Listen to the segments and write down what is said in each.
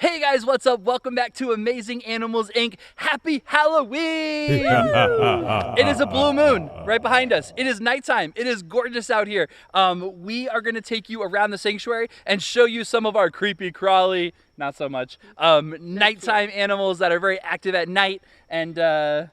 Hey guys, what's up? Welcome back to Amazing Animals Inc. Happy Halloween! It is a blue moon right behind us. It is nighttime. It is gorgeous out here. We are going to take you around the sanctuary and show you some of our creepy crawly, not so much, nighttime animals that are very active at night. And yeah,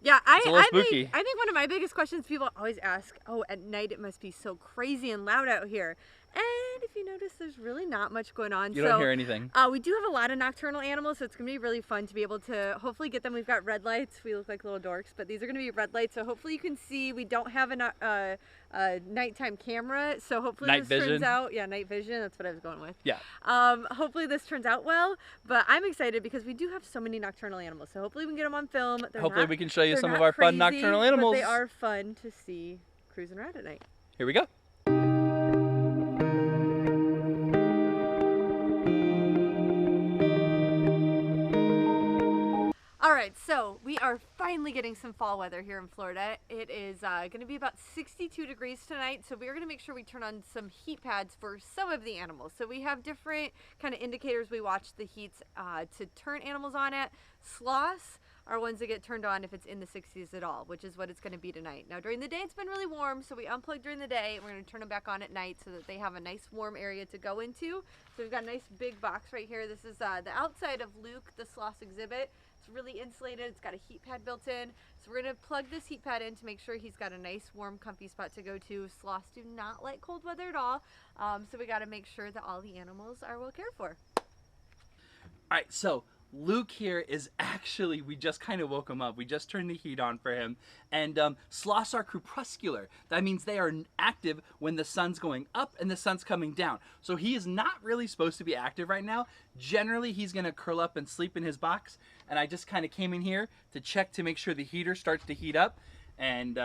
it's a little spooky. I think one of my biggest questions people always ask, oh, at night it must be so crazy and loud out here. And if you notice, there's really not much going on. You don't hear anything. We do have a lot of nocturnal animals, so it's going to be really fun to be able to hopefully get them. We've got red lights. We look like little dorks, but these are going to be red lights, so hopefully you can see. We don't have a nighttime camera, so hopefully turns out. Yeah, night vision. That's what I was going with. Yeah. Hopefully this turns out well, but I'm excited because we do have so many nocturnal animals, so hopefully we can get them on film. Hopefully we can show you some of our fun nocturnal animals. But they are fun to see cruising around at night. Here we go. All right, so we are finally getting some fall weather here in Florida. It is going to be about 62 degrees tonight, so we're going to make sure we turn on some heat pads for some of the animals. So we have different kind of indicators we watch the heats to turn animals on at. Sloths are ones that get turned on if it's in the 60s at all, which is what it's going to be tonight. Now during the day it's been really warm, so we unplug during the day and we're going to turn them back on at night so that they have a nice warm area to go into. So we've got a nice big box right here. This is the outside of Luke, the sloth exhibit. It's really insulated. It's got a heat pad built in. So we're going to plug this heat pad in to make sure he's got a nice, warm, comfy spot to go to. Sloths do not like cold weather at all. So we got to make sure that all the animals are well cared for. All right, so Luke here is actually, we just kind of woke him up. We just turned the heat on for him. And sloths are crepuscular. That means they are active when the sun's going up and the sun's coming down. So he is not really supposed to be active right now. Generally, he's going to curl up and sleep in his box. And I just kind of came in here to check to make sure the heater starts to heat up. And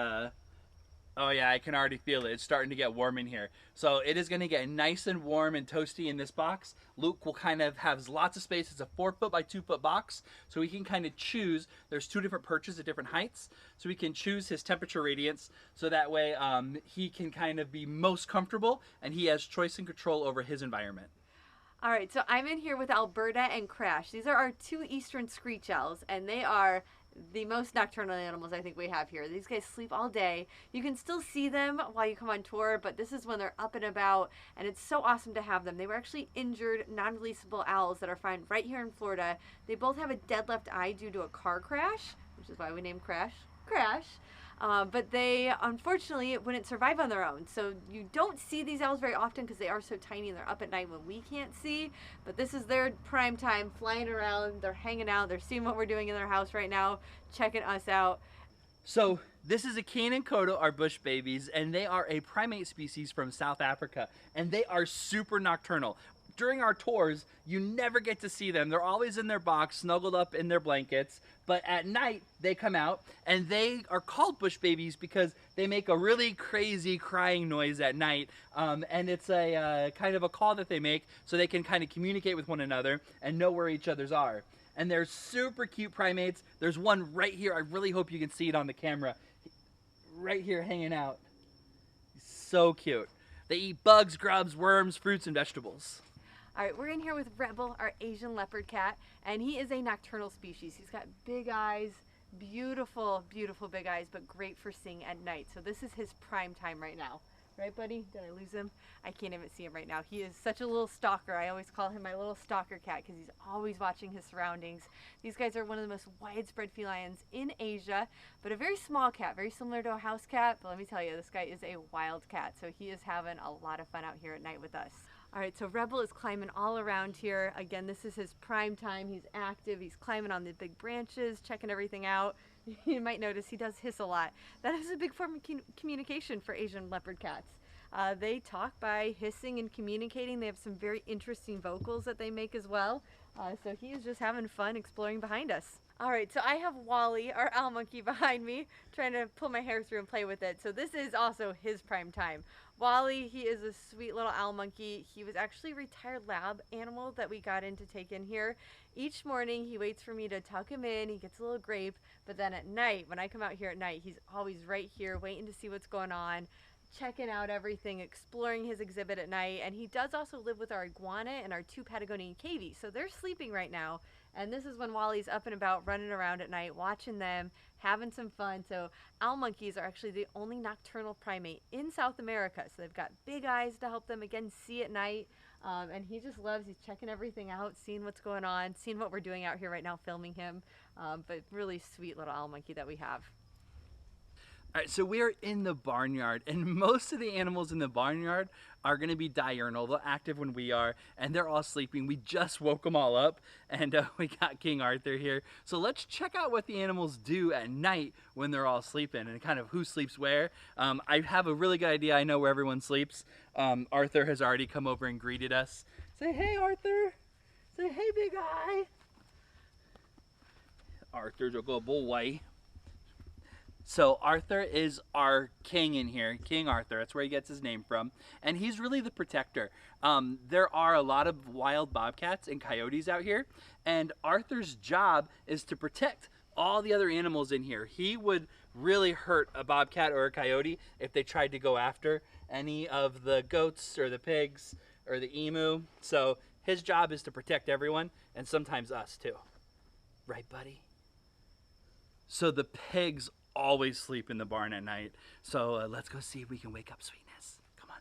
oh yeah, I can already feel it. It's starting to get warm in here. So it is going to get nice and warm and toasty in this box. Luke will kind of have lots of space. It's a 4-foot by 2-foot box. So he can kind of choose. There's 2 different perches at different heights. So he can choose his temperature radiance. So that way he can kind of be most comfortable and he has choice and control over his environment. All right, so I'm in here with Alberta and Crash. These are our 2 eastern screech owls, and they are the most nocturnal animals I think we have here. These guys sleep all day. You can still see them while you come on tour, but this is when they're up and about, and it's so awesome to have them. They were actually injured, non-releasable owls that are found right here in Florida. They both have a dead left eye due to a car crash, which is why we named Crash. But they unfortunately wouldn't survive on their own. So you don't see these owls very often because they are so tiny and they're up at night when we can't see. But this is their prime time, flying around. They're hanging out. They're seeing what we're doing in their house right now, checking us out. So this is a cane and kodo, our bush babies, and they are a primate species from South Africa, and they are super nocturnal. During our tours, you never get to see them. They're always in their box, snuggled up in their blankets. But at night, they come out, and they are called bush babies because they make a really crazy crying noise at night. And it's a kind of a call that they make so they can kind of communicate with one another and know where each other's are. And they're super cute primates. There's one right here. I really hope you can see it on the camera. Right here hanging out. So cute. They eat bugs, grubs, worms, fruits, and vegetables. All right, we're in here with Rebel, our Asian leopard cat, and he is a nocturnal species. He's got big eyes, beautiful, beautiful big eyes, but great for seeing at night. So this is his prime time right now. Right, buddy? Did I lose him? I can't even see him right now. He is such a little stalker. I always call him my little stalker cat because he's always watching his surroundings. These guys are one of the most widespread felines in Asia, but a very small cat, very similar to a house cat. But let me tell you, this guy is a wild cat, so he is having a lot of fun out here at night with us. All right, so Rebel is climbing all around here. Again, this is his prime time. He's active. He's climbing on the big branches, checking everything out. You might notice he does hiss a lot. That is a big form of communication for Asian leopard cats. They talk by hissing and communicating. They have some very interesting vocals that they make as well. So he is just having fun exploring behind us. All right, so I have Wally, our owl monkey, behind me, trying to pull my hair through and play with it. So this is also his prime time. Wally, he is a sweet little owl monkey. He was actually a retired lab animal that we got in to take in here. Each morning, he waits for me to tuck him in. He gets a little grape, but then at night, when I come out here at night, he's always right here waiting to see what's going on, checking out everything, exploring his exhibit at night. And he does also live with our iguana and our 2 Patagonian cavies. So they're sleeping right now. And this is when Wally's up and about running around at night, watching them, having some fun. So owl monkeys are actually the only nocturnal primate in South America. So they've got big eyes to help them, again, see at night. And he just loves, he's checking everything out, seeing what's going on, seeing what we're doing out here right now, filming him. But really sweet little owl monkey that we have. All right, so we are in the barnyard, and most of the animals in the barnyard are going to be diurnal. They're active when we are, and they're all sleeping. We just woke them all up, and we got King Arthur here. So let's check out what the animals do at night when they're all sleeping, and kind of who sleeps where. I have a really good idea. I know where everyone sleeps. Arthur has already come over and greeted us. Say, hey, Arthur. Say, hey, big eye. Arthur's a good boy. So Arthur is our king in here, King Arthur. That's where he gets his name from. And he's really the protector. There are a lot of wild bobcats and coyotes out here. And Arthur's job is to protect all the other animals in here. He would really hurt a bobcat or a coyote if they tried to go after any of the goats or the pigs or the emu. So his job is to protect everyone, and sometimes us too. Right, buddy? So the pigs always sleep in the barn at night. So let's go see if we can wake up Sweetness. Come on.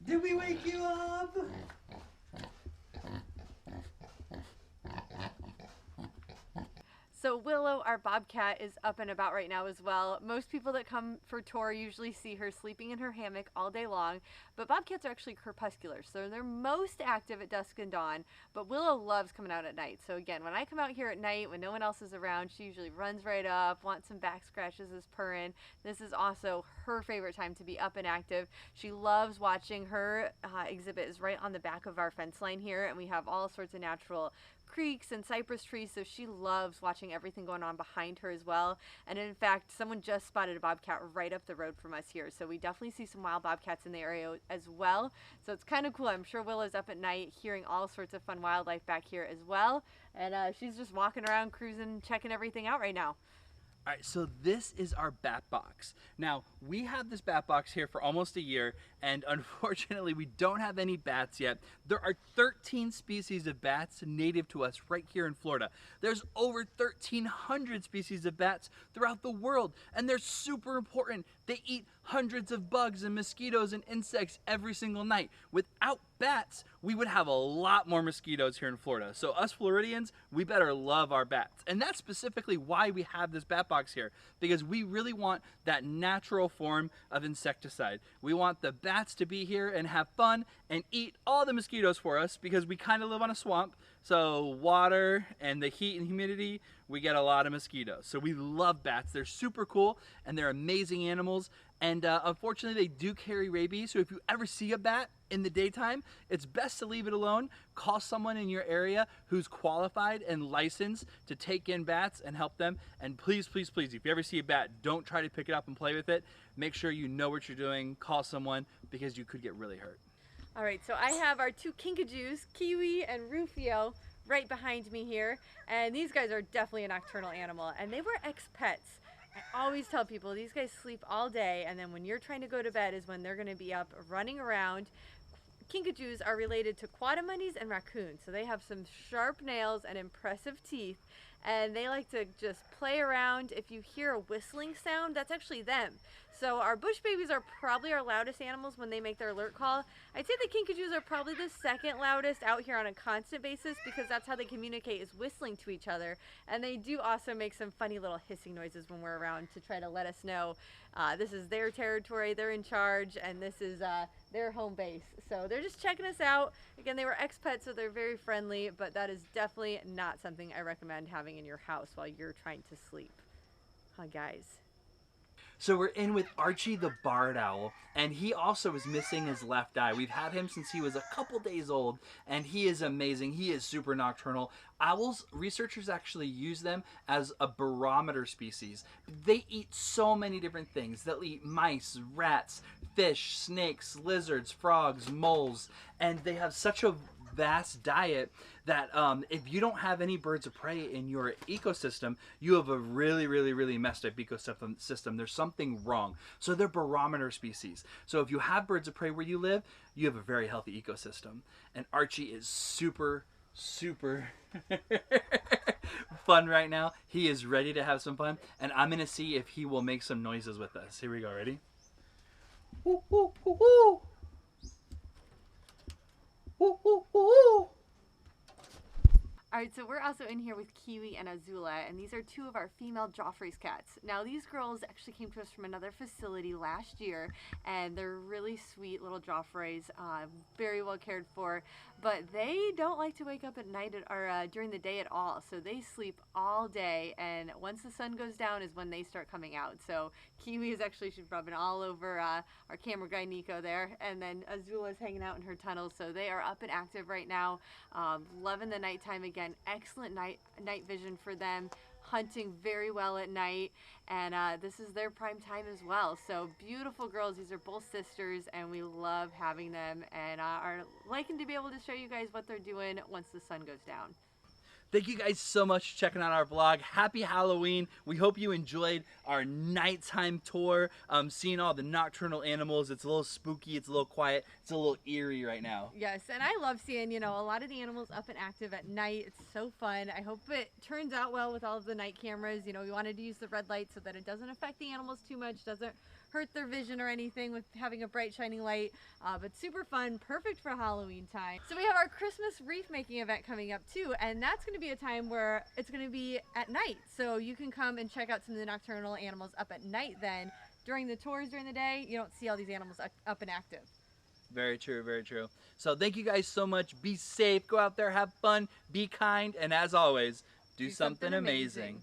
Did we wake you up? So Willow, our bobcat, is up and about right now as well. Most people that come for a tour usually see her sleeping in her hammock all day long, but bobcats are actually crepuscular, so they're most active at dusk and dawn, but Willow loves coming out at night. So again, when I come out here at night, when no one else is around, she usually runs right up, wants some back scratches, is purring. This is also her favorite time to be up and active. She loves watching. Her exhibit is right on the back of our fence line here, and we have all sorts of natural creeks and cypress trees, so she loves watching everything going on behind her as well. And in fact, someone just spotted a bobcat right up the road from us here, so we definitely see some wild bobcats in the area as well. So it's kind of cool. I'm sure Willow's up at night hearing all sorts of fun wildlife back here as well, and she's just walking around, cruising, checking everything out right now. All right, so this is our bat box. Now, we have this bat box here for almost a year, and unfortunately, we don't have any bats yet. There are 13 species of bats native to us right here in Florida. There's over 1,300 species of bats throughout the world, and they're super important. They eat hundreds of bugs and mosquitoes and insects every single night. Without bats, we would have a lot more mosquitoes here in Florida. So us Floridians, we better love our bats. And that's specifically why we have this bat box here, because we really want that natural form of insecticide. We want the bats to be here and have fun and eat all the mosquitoes for us, because we kind of live on a swamp. So water and the heat and humidity, we get a lot of mosquitoes. So we love bats. They're super cool and they're amazing animals. And unfortunately, they do carry rabies. So if you ever see a bat in the daytime, it's best to leave it alone. Call someone in your area who's qualified and licensed to take in bats and help them. And please, please, please, if you ever see a bat, don't try to pick it up and play with it. Make sure you know what you're doing. Call someone, because you could get really hurt. All right, so I have our 2 kinkajous, Kiwi and Rufio, right behind me here. And these guys are definitely a nocturnal animal, and they were ex-pets. I always tell people these guys sleep all day, and then when you're trying to go to bed is when they're going to be up running around. Kinkajous are related to quadrumanies and raccoons, so they have some sharp nails and impressive teeth, and they like to just play around. If you hear a whistling sound, that's actually them. So our bush babies are probably our loudest animals when they make their alert call. I'd say the kinkajous are probably the second loudest out here on a constant basis, because that's how they communicate, is whistling to each other. And they do also make some funny little hissing noises when we're around to try to let us know this is their territory, they're in charge, and this is their home base. So they're just checking us out. Again, they were ex-pets, so they're very friendly, but that is definitely not something I recommend having in your house while you're trying to sleep. Huh, guys? So we're in with Archie the barred owl, and he also is missing his left eye. We've had him since he was a couple days old, and he is amazing. He is super nocturnal. Owls, researchers actually use them as a barometer species. They eat so many different things. They'll eat mice, rats, fish, snakes, lizards, frogs, moles, and they have such a vast diet that if you don't have any birds of prey in your ecosystem, you have a really messed up ecosystem. There's something wrong. So they're barometer species. So if you have birds of prey where you live, you have a very healthy ecosystem. And Archie is super fun right now. He is ready to have some fun, and I'm gonna see if he will make some noises with us. Here we go. Ready? Woo, woo, woo, woo. Woo, woo, woo, woo. All right, so we're also in here with Kiwi and Azula, and these are two of our female Joffrey's cats. Now, these girls actually came to us from another facility last year, and they're really sweet little Joffreys, very well cared for, but they don't like to wake up at night or during the day at all, so they sleep all day, and once the sun goes down is when they start coming out. So Kiwi is actually, she's rubbing all over our camera guy Nico there, and then Azula is hanging out in her tunnel, so they are up and active right now, loving the nighttime again. Excellent night vision for them, hunting very well at night, and this is their prime time as well. So beautiful girls. These are both sisters, and we love having them, and are liking to be able to show you guys what they're doing once the sun goes down. Thank you guys so much for checking out our vlog. Happy Halloween. We hope you enjoyed our nighttime tour, seeing all the nocturnal animals. It's a little spooky, it's a little quiet, it's a little eerie right now. Yes, and I love seeing, a lot of the animals up and active at night. It's so fun. I hope it turns out well with all of the night cameras. We wanted to use the red light so that it doesn't affect the animals too much, doesn't hurt their vision or anything with having a bright shining light, but super fun, perfect for Halloween time. So we have our Christmas wreath making event coming up too, and that's going to be a time where it's going to be at night, so you can come and check out some of the nocturnal animals up at night. Then during the tours during the day, you don't see all these animals up and active. Very true, very true. So thank you guys so much. Be safe, go out there, have fun, be kind, and as always, do something amazing.